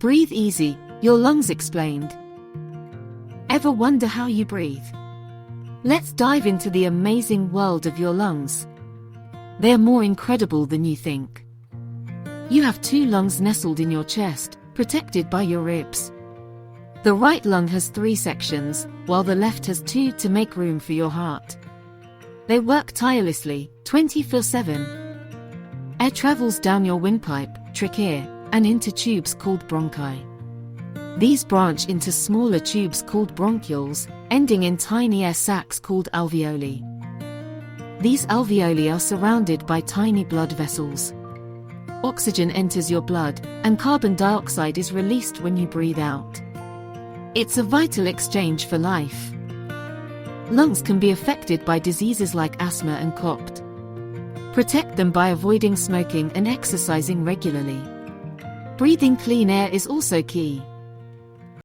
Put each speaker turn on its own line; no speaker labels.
Breathe easy, your lungs explained. Ever wonder how you breathe? Let's dive into the amazing world of your lungs. They're more incredible than you think. You have two lungs nestled in your chest, protected by your ribs. The right lung has 3 sections, while the left has 2 to make room for your heart. They work tirelessly, 24/7. Air travels down your windpipe, trachea, and into tubes called bronchi. These branch into smaller tubes called bronchioles, ending in tiny air sacs called alveoli. These alveoli are surrounded by tiny blood vessels. Oxygen enters your blood, and carbon dioxide is released when you breathe out. It's a vital exchange for life. Lungs can be affected by diseases like asthma and COPD. Protect them by avoiding smoking and exercising regularly. Breathing clean air is also key.